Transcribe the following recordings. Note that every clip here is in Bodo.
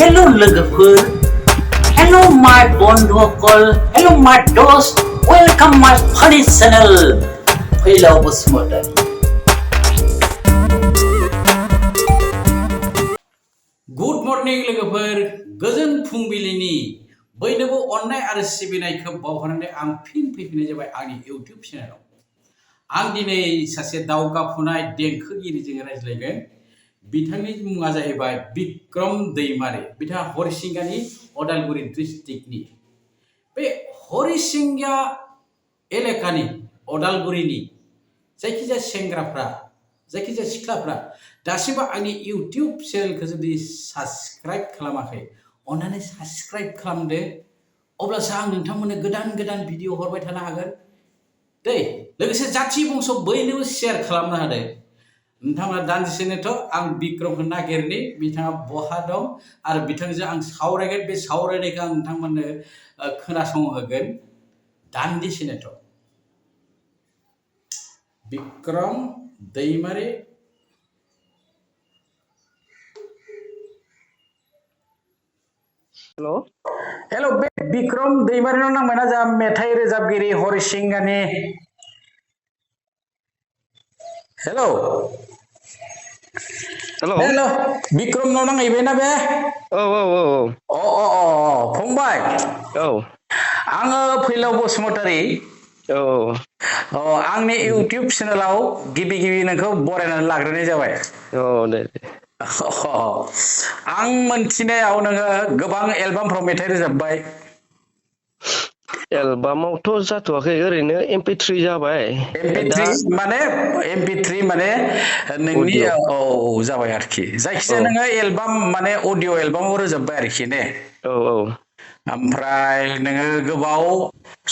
Hello लोगोफोर, Hello my बन्धुफोर, Hello my दोस्त, Welcome my funny channel. फैलाव बसुमतारी। गुड मर्निं लोगोफोर, गोजोन फुंबिलिनि बयनोबो अननाय आरो सिबिनायखौ बावहरनानै आं फिन फैफिननाय जाबाय आंनि इउटिउब चेनेलाव। आं दिनै सासे दावगाफुनाय देंखोगिरिजों रायज्लायगोन। बिथांनि मुङा जाहैबाय बिक्रम दैमारी। बिथाङा हरिसिंगानि अदालगुरि डिस्ट्रिक्टनि। बे हरिसिंगा एलेकानि अदालगुरिनि जायखिजाया सेंग्राफ्रा, जायखिजाया सिख्लाफ्रा दासिमबो आंनि इउटिउब चेनेलखौ जुदि साबस्क्राइब खालामाखै, अन्नानै साबस्क्राइब खालामदो। अब्लासो आं नोंथांमोननो गोदान गोदान भिडिअ हरबाय थानो हागोन। दै लोगोसे जाथि बंस' बयनोबो शेयार खालामनो हादों। नोंथांमोना दान्दिसेनोथ' आं बिक्रमखौ नागिरनि, बिथाङा बहा दं आरो बिथांजों आं सावरायगोन। बे सावरायनायखौ आं नोंथांमोननो खोनासंहोगोन दान्दिसेनोथ'। बिक्रम दैमारी हेलो बे बिक्रम दैमारीनाव नांबायना जा मेथाइ रोजाबगिरि हरिसिंगानि। हेलो हेलो बिक्रमनाव नांहैबायना बे? औ फंबाय, आङो फैलाव बसुमतारी। आंनि इउटिउब चेनेलाव गिबि गिबि नोंखौ बरायनानै लाग्रोनाय जाबाय। दे आं मोनथिनायाव नोङो गोबां एलबामफ्राव मेथाइ रोजाबबाय। एलबामावथ' जाथ'वाखै, ओरैनो MP3 जाबाय। दा MP3 माने नोंनि अडिअ जाबाय आरोखि। औ जायखिजाया नोङो एलबाम माने अडिअ एलबामाव रोजाबबाय आरोखि ने? औ ओमफ्राय नोङो गोबाव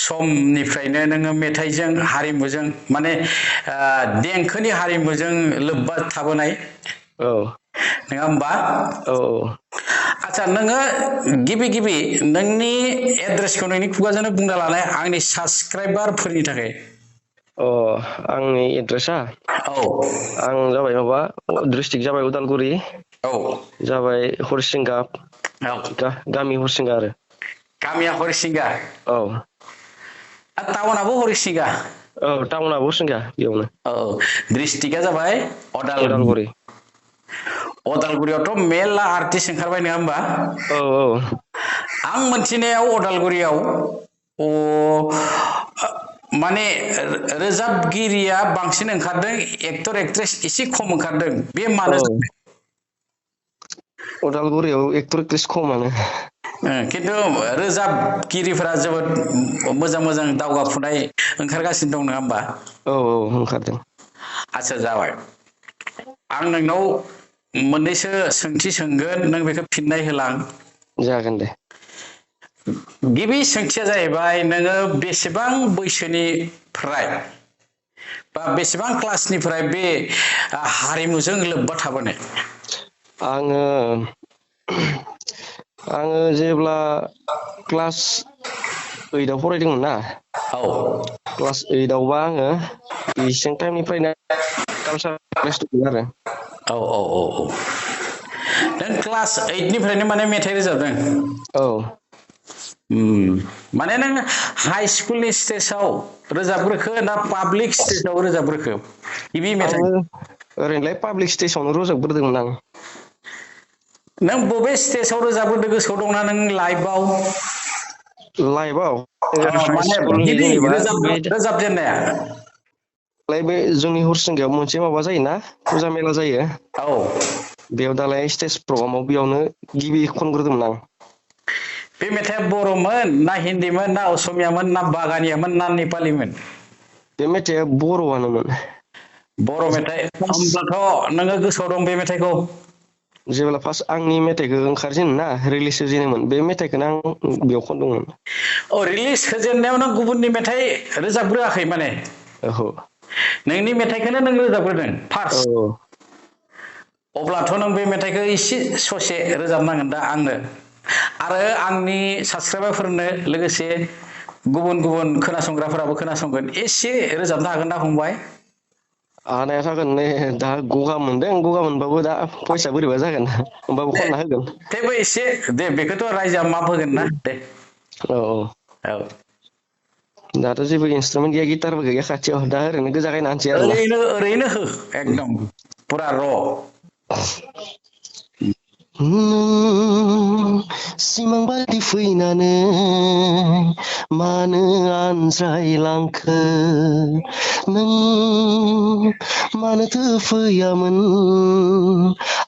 समनिफ्रायनो नोङो मेथाइजों हारिमुजों माने देंखोनि हारिमुजों लोब्बा थाबोनाय, औ नङा होमबा? औ आচ্ছা, नोङो गिबि गिबि नोंनि एड्रेसखौ नोंनि खुगाजोंनो बुंना लानाय आंनि साबस्क्राइबारफोरनि थाखाय। आंनि एड्रेसा औ आं जाबाय माबा डिस्ट्रिक्ट जाबाय उदालगुरि, औ जाबाय हरिसिंगा, औ गामि हरिसिंगा आरो। गामिया हरिसिंगा, औ टाउनाबो हरिसिंगा। औ टाउनाबो हरिसिंगा बेयावनो। डिस्ट्रिक्टआ जाबाय अदालगुरि। उदालगुरि। अदालगुरियावथ' मेरला आर्टिस्ट ओंखारबाय, नङा होमबा? औ आं मोनथिनायाव अदालगुरियाव माने रोजाबगिरिया बांसिन ओंखारदों, एक्टर एक्ट्रेस एसे खम ओंखारदों। बे औ मानो जादों? उदालगुरियाव एक्टर एक्ट्रिस खमानो। खिन्थु रोजाबगिरिफोरा जोबोद मोजां मोजां दावगाफुनाय ओंखारगासिनो दं, नङा होमबा? औ ओंखारदों। आচ্ছা, जाबाय। आं नोंनाव मोननैसो सोंथि सोंगोन, नों बेखौ फिननाय होलां। जागोन दे। गिबि सोंथिया जाहैबाय, नोङो बेसेबां बैसोनिफ्राय बा बेसेबां क्लासनिफ्राय बे हारिमुजों लोब्बा थाबोनाय? आङो जेब्ला क्लास 8आव फरायदोंमोन ना, औ क्लास 8आवबा आङो इसिं टाइमनिफ्रायनो आरो। नों क्लास 8निफ्रायनो माने मेथाइ रोजाबदों? औ माने नों हाइ स्कुलनि स्टेजाव रोजाबग्रोखो ना पाब्लिक स्टेजाव रोजाबग्रोखो गिबि मेथाइ? आङो ओरैनोलाय पाब्लिक स्टेजावनो रोजाबग्रोदोंमोन आं। नों बबे स्टेजाव रोजाबग्रोदों गोसोआव दंना नों लाइभआव? लाइभआव हाइ माने स्कुलनि गिबि जेनेबा रोजाबजेननाया? बे जोंनि हरिसिंगायाव मोनसे माबा जायोना, फुजा मेला जायो। औ बेयाव दालाय स्टेज प्रग्रामाव बेयावनो गिबि खनग्रोदोंमोन आं। बे मेथाइआ बर'मोन ना हिन्दीमोन ना असमियामोन ना बागानियामोन ना नेपालिमोन? बे मेथाइआ बर'आनोमोन। बर' मेथाइ होमब्लाथ' नोङो गोसोआव दं बे मेथाइखौ? जेब्ला फार्स्ट आंनि मेथाइखौ ओंखारजेनो ना, रिलिज होजेनोमोन, बे मेथाइखौनो आं बेयाव खनदोंमोन। रिलिज होजेननायाव नों गुबुननि मेथाइ रोजाबग्रोआखै माने? ओहो। नोंनि मेथाइखौनो नों रोजाबग्रोदों औ फार्स्ट? अब्लाथ' नों बे मेथाइखौ एसे ससे रोजाबनांगोन दा आंनो, आरो आंनि साबस्क्राइबारफोरनो, लोगोसे गुबुन गुबुन खोनासंग्राफोराबो खोनासंगोन, एसे रोजाबनो हागोन ना फंबाय? हानाया जागोन नै दा गगा मोनदों गगा मोनबाबो दा फैसा बोरैबा जागोन होमबाबो दे खनना होगोन थेवबो एसे दे बेखौथ' रायजोआ माफ होगोन ना दे औ औ औ दाथ' जेबो इन्सट्रुमेन्ट गैया गिटारबो गैया खाथियाव दा ओरैनो गोजा गायना होनसै आरोना ओरैनो हो एकदम पुरा र' नों सिमां बायदि फैनानै मानो आनज्रायलांखो नों मानोथो फैयामोन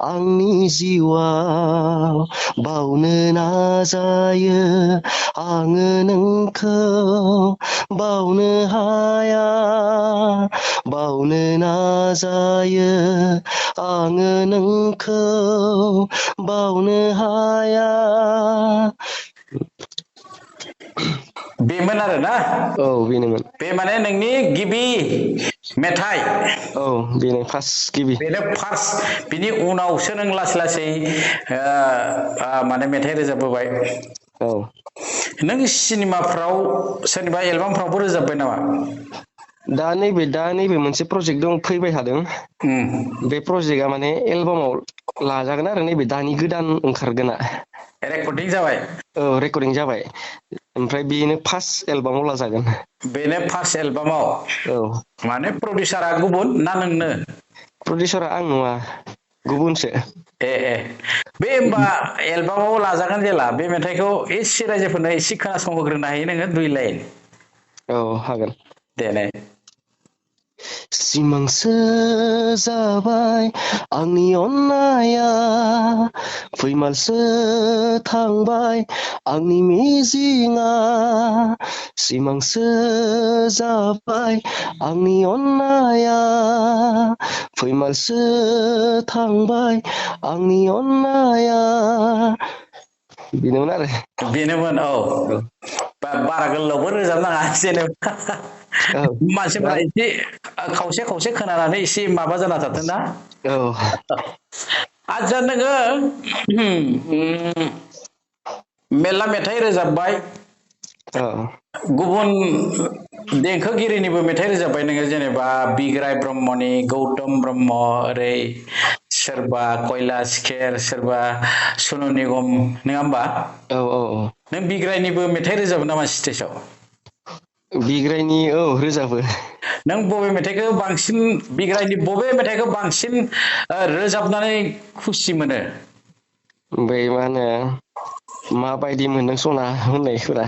आंनि जिउआव बावनो नाजायो आङो नोंखौ बावनो हाया बावनो नाजायो आङो नोंखौ बावनो हाया बेमोन आरोना औ बेनोमोन बे माने नोंनि गिबि मेथाइ औ बेनो फार्स्ट गिबि बेनो फार्स्ट बिनि उनावसो नों लासै लासै माने मेथाइ रोजाबबोबाय औ नों सिनेमाफ्राव सोरनिबा एलबामफ्रावबो रोजाबबाय नामा दा नैबे मोनसे प्रजेक्ट दं फैबाय थादों उम बे प्रजेक्टआ माने एलबामाव लाजागोन आरो नैबे दानि गोदान ओंखारगोना रेकर्डिं जाबाय औ रेकर्डिं जाबाय ओमफ्राय बेनो फार्स्ट एलबामाव लाजागोन बेनो फार्स्ट एलबामाव औ माने प्रडिउसारा गुबुन ना नोंनो प्रडिउसारा आं नङा गुबुनसो ए बे होमबा एलबामाव लाजागोन जेला बे मेथाइखौ एसे रायजोफोरनो एसे खोनासंहोग्रोनो हायो नोङो 2 लाइन औ हागोन देनाय सिमांसो जाबाय आंनि अननाया फैमालसो थांबाय आंनि मिजिङा सिमांसो जाबाय आंनि अननाया फैमालसो थांबाय आंनि अननाया बेनोमोन आरो बेनोमोन औ बारा गोलावबो रोजाबनाङा जेनेबा औ मानसिफोरा एसे खावसे खावसे खोनानानै एसे माबा जाना थाथों ना औ आदसा नोङो मेरला मेथाइ रोजाबबाय औ गुबुन देंखोगिरिनिबो मेथाइ रोजाबबाय नोङो जेनेबा बिग्राय ब्रह्मनि गौतम ब्रह्म ओरै सोरबा कैलाश खेर सोरबा सनु निगम नङा होमबा औ औ औ नों बिग्रायनिबो मेथाइ रोजाबो नामा स्टेजाव बिग्रायनि औ रोजाबो नों बबे मेथाइखौ बांसिन बिग्रायनि बबे मेथाइखौ बांसिन रोजाबनानै खुसि मोनो बै मा होनो माबायदि मोनदों सना होननायफोरा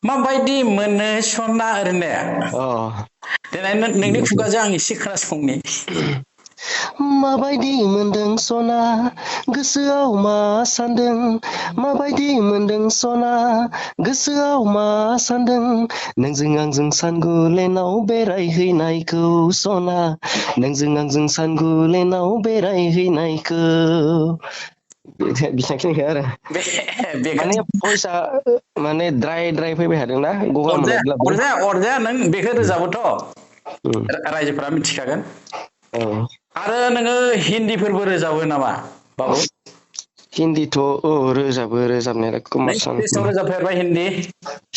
माबायदि मोनो सना ओरैनो अ देनाय नोंनि खुगाजों आं एसे खोनासंनि माबायदि मोनदों सना गोसोआव मा सानदों माबायदि मोनदों सना गोसोआव मा सानदों नोंजों आंजों सानगुलेनाव बेरायहैनायखौ सना नोंजों आंजों सानगुलेनाव बेरायहैनायखौ बिसांखिनिखौ आरो माने भइसआ माने द्राय फैबाय थादोंना गगा मोननायब्लाबो अरजाया नों बेखौ रोजाबोथ' रायजोफोरा मिथिखागोन औ आरो नोङो हिन्दीफोरबो रोजाबो नामा बाबु हिन्दीथ' औ रोजाबनायालाय नों कुमार स्टेजाव रोजाबफेरबाय हिन्दी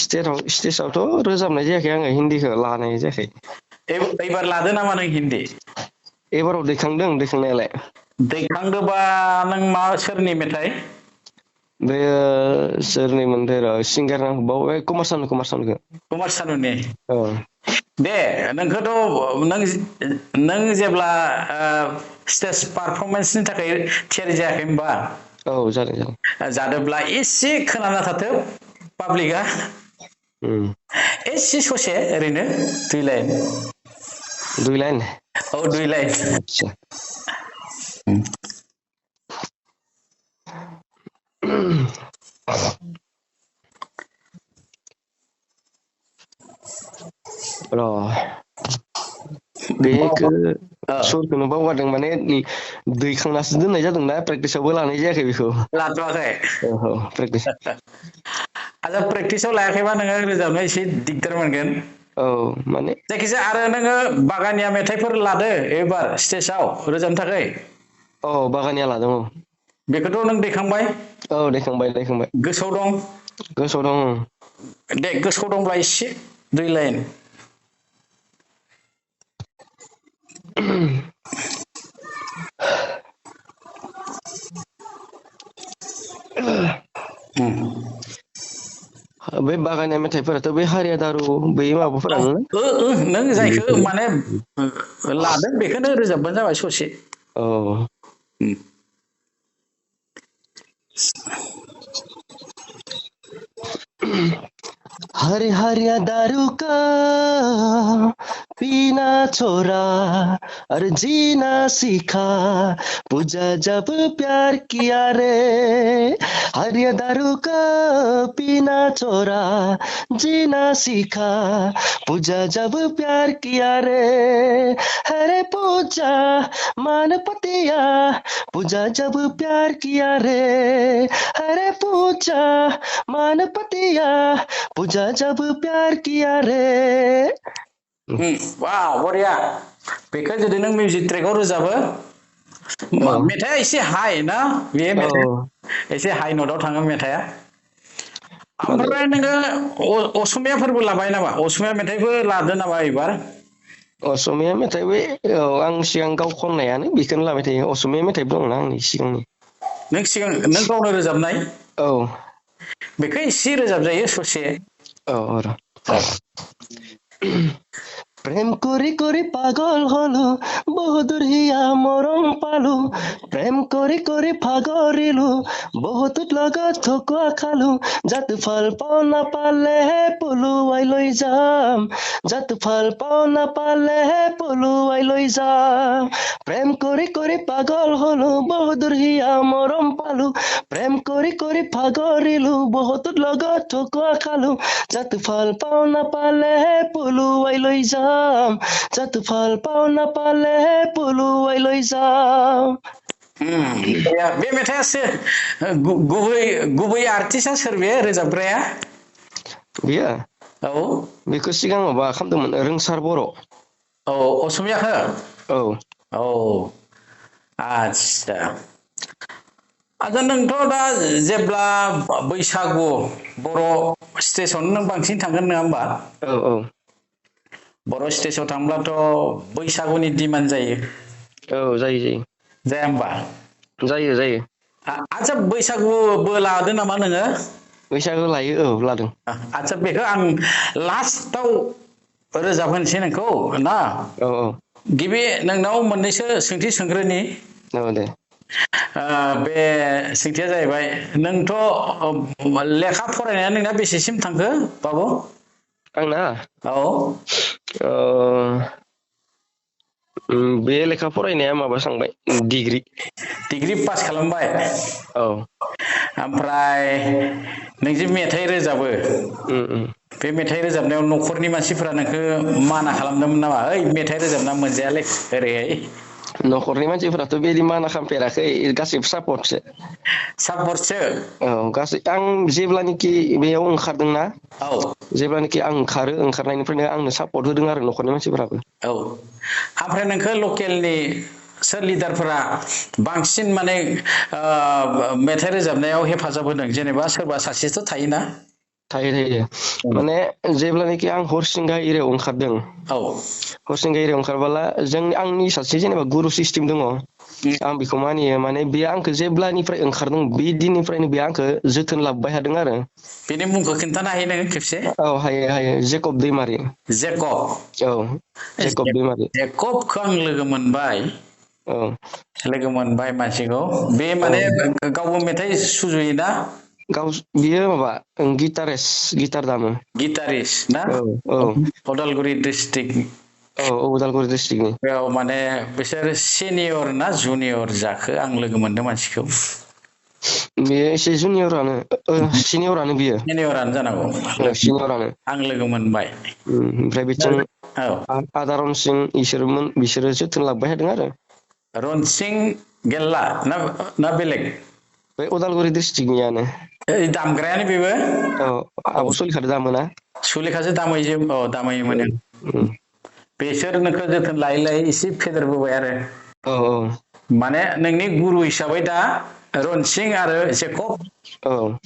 स्टेजावथ' रोजाबनाय जायाखै आङो हिन्दीखौ लानाय जायाखै एबार लादो नामा नों हिन्दी एबाराव दैखांदों दैखांनायालाय दैखांदोबा नों मा सोरनि मेथाइ बेयो सोरनिमोनथाय र' सिंगार नामखौ बावबाय कुमार सानुखौ कुमार सानुनि औ दे नोंखौथ' नों जेब्ला स्टेज पारफरमेन्सनि थाखाय थियारि जायाखै होनबा औ जादों जादोंब्ला एसे खोनाना थाथों पाब्लिकआ एसे ससे ओरैनो 2 लाइन 2 लाइन औ 2 लाइन आतसा र' बेखौ सुरखौनो बावगारदों माने दैखांनासो दोननाय जादोंना प्रेक्टिसावबो लानाय जायाखै बेखौ लाथ'वाखै औ प्रेक्टिस आচ্ছা प्रेक्टिसाव लायाखैबा नोङो रोजाबनो एसे दिगदार मोनगोन औ माने जायखिजाया आरो नोङो बागानिया मेथाइफोर लादो एबार स्टेजाव रोजाबनो थाखाय औ बागानिया लादों औ बेखौथ' नों दैखांबाय औ दैखांबाय गोसोआव दं गोसोआव दं दे गोसोआव दंब्ला एसे 2 लाइन बे बागानिया मेथाइफोराथ' बे हारिया दारु बै माबाफोरानो ना? नों जायखौ माने लादों बेखौनो रोजाबबानो जाबाय ससे औ हरे हरिया दारू का पीना छोड़ा और जीना सीखा पूजा जब प्यार किया रे हरिया दारू का पीना छोड़ा जीना सीखा पूजा जब प्यार किया रे हरे पूजा मान पतिया पूजा जब प्यार किया रे हरे पूजा मान पतिया पूजा जब प्यार किया रे वाह बरिया बेखौ जुदि नों मिउजिक ट्रेकआव रोजाबो मेथाइआ एसे हाइ ना बे मेथाइ एसे हाइ नटआव थाङो मेथाइआ ओमफ्राय नोङो असमियाफोरबो लाबाय नामा असमिया मेथाइबो लादो नामा एबार असमिया मेथाइबो आं सिगां गाव खननायानो बेखौनो लाबाय थायो असमिया मेथाइबो दंना आंनि सिगांनि नों गावनो रोजाबनाय औ बेखौ एसे रोजाबजायो ससे औ প্রেম করি করি পাগল হলো বহুদূর হিয়া মরম পালো প্রেম করি করি ভাগৰিলো বহুত লগত ঠকুৱা খালো যাত ফল পাও নাপালে পলুৱাই লৈ যাম যাত ফল পাও নাপালে পলুৱাই লৈ যাম প্রেম করি করি পাগল হলো বহুদূর হিয়া মরম পালো প্রেম করি করি ভাগৰিলো বহুত লগত ঠকুৱা খালো যাত ফল পাও নাপালে পলুৱাই লৈ যাম যাত ফল পাও নাপালে পলুৱাই লৈ যাম बे मेथाइआसो गुबै आर्टिस्टआ सोर बे रोजाबग्राया बेयो औ बेखौ सिगां माबा खालामदोंमोन रोंसार बर' औ असमियाखौ औ औ आच्छा आच्छा नोंथ' दा जेब्ला बैसागु बर' स्टेजावनो नों बांसिन थांगोन नङा होमबा औ औ बर' स्टेजाव थांब्लाथ' बैसागुनि डिमान्ड जायो औ जायो जाया होमबा जायो आच्छा बैसागुबो लादो नामा नोङो बैसागु लायो औ लादों आच्छा बेखौ आं लास्टाव रोजाबहोनोसै नोंखौ ना औ गिबि नोंनाव मोननैसो सोंथि सोंग्रोनि औ दे बे सोंथिया जाहैबाय नोंथ' लेखा फरायनाया नोंना बेसेसिम थांखो बाबु आंना औ बे लेखा फरायनाया माबा सांबाय डिग्री पास खालामबाय औ ओमफ्राय नों जे मेथाइ रोजाबो बे मेथाइ रोजाबनायाव न'खरनि मानसिफोरा नोंखौ माना खालामदोंमोन नामा ओइ मेथाइ रोजाबना मोनजायालै ओरैहाय न'खरनि मानसिफोराथ' बेदि माना खालामफेराखै गासैबो सापर्टसो औ गासै आं जेब्लानोखि बेयाव ओंखारदोंना औ जेब्लानोखि आं ओंखारनायनिफ्रायनो आंनो सापर्ट होदों आरो न'खरनि मानसिफोराबो औ ओमफ्राय नोंखौ लकेलनि सोर लिडारफोरा बांसिन माने मेथाइ रोजाबनायाव हेफाजाब होदों जेनेबा सोरबा सासेथ' थायोना थायो माने जेब्लानोखि आं हरसिंगा एरियायाव ओंखारदों औ हरसिंगा एरियायाव ओंखारबोला आंनि सासे जेनेबा गुरु सिस्टेम दङ आं बेखौ मानियो माने बेयो आंखौ जेब्लानिफ्राय ओंखारदों बे दिननिफ्रायनो बे आंखौ जोथोन लाबोबाय थादों आरो बेनि मुंखौ खिन्थानो हायो नोङो खेबसे औ हायो जेकब दैमारि औ जेकब दैमारि जेकबखौ आं लोगो मोनबाय मानसिखौ बे औ माने गावबो मेथाइ सुजुयोना बियो माबा गिटार दामो गिटारिस्ट ना औ उदालगुरि डिस्ट्रिक्ट औ उदालगुरि डिस्ट्रिक्टनि बेयाव माने बिसोर सिनियर ना जुनियर जाखो आं लोगो मोनदों मानसिखौ बेयो एसे सिनियरानो बियो सिनियरानो जानांगौ सिनियरानो आं लोगो मोनबाय ओमफ्राय बिथिं औ आदारन सिं बिसोरो जोथोन लाबोबाय थादों आरो रनसिं गेल्ला ना बेलेग बे उदालगुरि डिस्ट्रिक्टनियानो दामग्रायानो बेबो औ आब' सलिखादो दामोना सुलेखासो दामहैयोमोन बेसोर नोंखौ जोथोन लायै एसे फेदेरबोबाय आरो औ माने नोंनि गुरु हिसाबै दा रनसिं आरो जेकब औ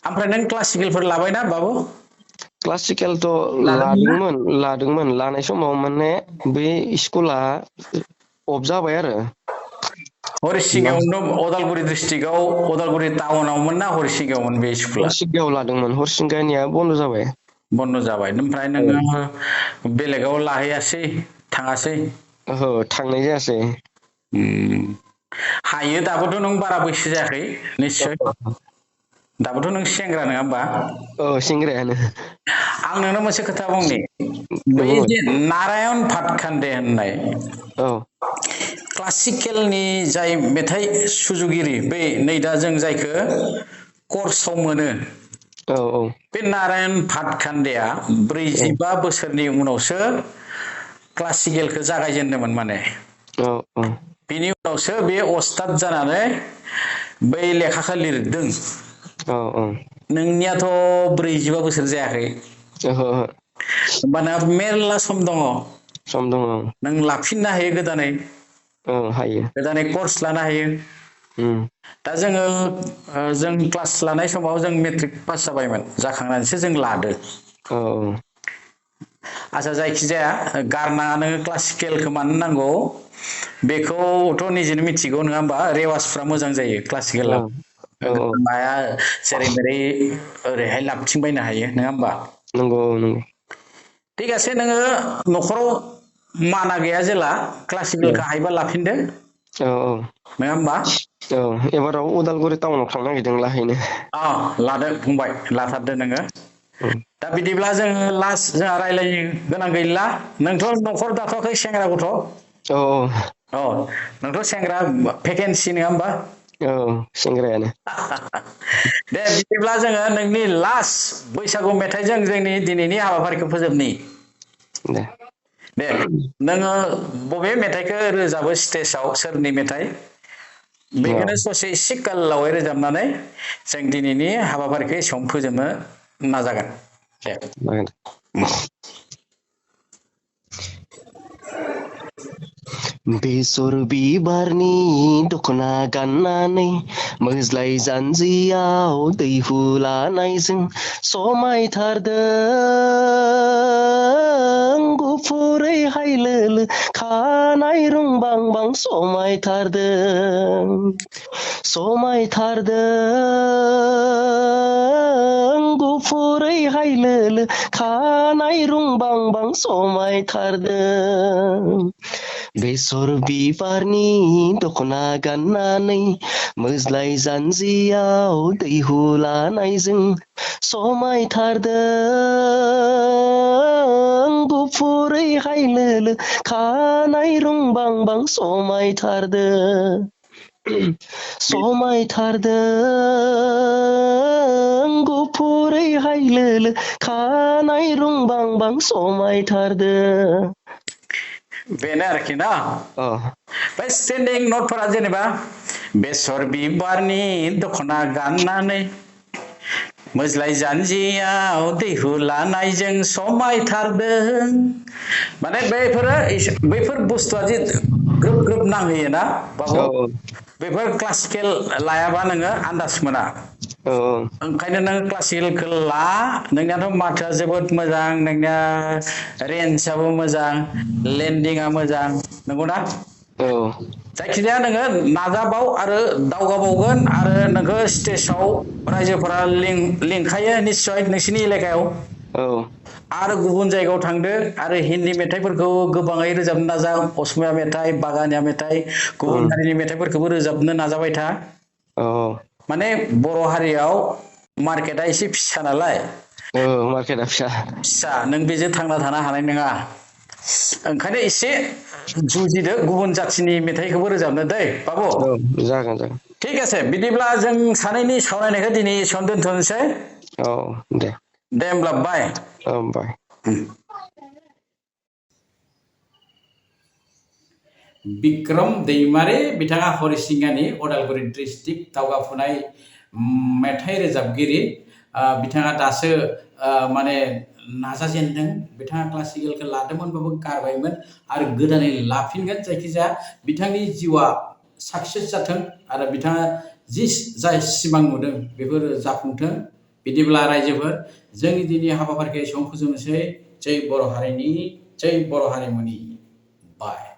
ओमफ्राय नों क्लासिकेलफोर लाबायना बाबु क्लासिकेलथ' लादोंमोन ना लादोंमोन लानाय समाव माने बे स्कुला अफ जाबाय आरो मा हरिसिंगायावनो अदालगुरि डिस्ट्रिक्टआव अदालगुरि टाउनावमोन ना हरिसिंगायावमोन बे स्कुला हरसिंगायाव लादोंमोन हरसिंगानिया बन्द जाबाय बन्द जाबाय ओमफ्राय औ नोङो बेलेगाव लाहैयासै थाङासै ओहो थांनाय जायासै उम, हायो दाबोथ' नों बारा बैसो जायाखै निस्सय दाबोथ' नों सेंग्रा नङा होमबा औ सेंग्रायानो आं नोंनो मोनसे खोथा बुंनि बै नंगौ जे नारायण भातखान्डे होननाय औ क्लासिकेलनि जाय मेथाइ सुजुगिरि बै नै दा जों जायखौ कर्सआव मोनो औ औ बे नारायण भातखान्डेआ औ 45 बोसोरनि उनावसो क्लासिकेलखौ जागायजेनदोंमोन माने औ औ बिनि उनावसो बे अस्ताद जानानै बै लेखाखौ लिरदों औ औ नोंनियाथ' 45 बोसोर जायाखै ओहो ओहो होमबाना मेरला सम दङ सम दङ नों लाफिननो हायो गोदानै औ हायो गोदानै कर्स लानो हायो उम दा जोङो जों क्लास लानाय समाव जों मेट्रिक पास जाबायमोन जाखांनानैसो जों लादो औ औ आচ্ছা जायखिजाया गारनाङा नोङो क्लासिकेलखौ मानो नांगौ बेखौथ' निजेनो मिथिगौ नङा होमबा रेवाजफ्रा मोजां जायो औ क्लासिकेलाव औ औ माया जेरै मेरै ओरैहाय लाबथिंबायनो हायो नङा होमबा नंगौ औ नंगौ थिगासे नोङो न'खराव माना गैया जेला क्लासिकेलखौ हायोबा लाफिनदो औ औ नङा होमबा औ एबाराव उदालगुरि टाउनाव थांनो नागिरदों लाहैनो लादो फंबाय लाथारदो नोङो उम दा बिदिब्ला जोङो लास्ट जोंहा रायलायनो गोनां गैला नोंथ' न'खर दाथ'वाखै सेंग्रा गथ' औ औ नोंथ' सेंग्रा भेकेन्सि नङा होमबा औ सेंग्रायानो दे बिदिब्ला जोङो नोंनि लास्ट बैसागु मेथाइजों जोंनि दिनैनि हाबाफारिखौ फोजोबनि दे दे नोङो बबे मेथाइखौ रोजाबो स्टेजाव सोरनि मेथाइ औ बेखौनो ससे एसे गोलावै रोजाबनानै जों दिनैनि हाबाफारिखौ एसेयावनो फोजोबनो नाजागोन दे बेसर बिबारनि दख'ना गाननानै मोज्लाय जानजियाव दैहु लानायजों समायथारदों गुफुरै हायलोलो खानाय रुंबांबां समायथारदों गुफुरै हायलोलो खानाय रुंबांबां समायथारदों बेसर बिबारनि दख'ना गाननानै मोज्लाय जानजियाव दैहु लानायजों समायथारदों गुफुरै हायलोलो खानाय रुंबांबां समायथारदों गुफुरै हायलोलो खानाय रुंबांबां समायथारदों बेनो आरोखि ना अ बे स्टेन्डिं नटफोरा जेनेबा बेसर बिबारनि दख'ना गाननानै मोज्लाय जानजियाव दैहु लानायजों समायथारदों माने बैफोर बुस्थुआ जे ग्रोब ग्रोब नांहैयोना बाबु औ बेफोर क्लासिकेल लायाबा नोङो आन्दाज मोना औ ओंखायनो नों क्लासिकेलखौ ला नोंनियाथ' माथोआ जोबोद मोजां नोंनिया रेन्जआबो मोजां लेन्डिंआ मोजां नंगौना औ जायखिजाया नोङो नाजाबाव आरो दावगाबावगोन आरो नोंखौ स्टेजाव रायजोफोरा लिंखायो निस्सय नोंसिनि एलेकायाव औ आरो गुबुन जायगायाव थांदो आरो हिन्दी मेथाइफोरखौ गोबाङै रोजाबनो नाजा असमिया मेथाइ बागानिया मेथाइ गुबुन हारिनि मेथाइफोरखौबो रोजाबनो नाजाबाय था औ माने बर' हारियाव मार्केटआ एसे फिसा नालाय औ मार्केटआ फिसा फिसा नों बेजों थांना थानो हानाय नङा ओंखायनो एसे जुजिदो गुबुन जाथिनि मेथाइखौबो रोजाबनो दै बाबु औ जागोन जागोन थिग আছে बिदिब्ला जों सानैनि सावरायनायखौ दिनै एसेयावनो दोनथ'नोसै औ दे होमब्ला बाय बाय बिक्रम दैमारि बिथाङा हरिसिंगानि अदालगुरि डिस्ट्रिक्ट दावगाफुनाय मेथाइ रोजाबगिरि बिथाङा दासो माने नाजाजेनदों बिथाङा क्लासिकेलखौ लादोंमोनबाबो गारबायमोन आरो गोदानै लाफिनगोन जायखिजाया बिथांनि जिउआ साक्सेस जाथों आरो बिथाङा जाय सिमां नुदों बेफोरो जाफुंथों बिदिब्ला रायजोफोर जोंनि दिनै हाबाफारिखौ एसेबां फोजोबनोसै जै बर' हारिनि जै बर' हारिमुनि बाय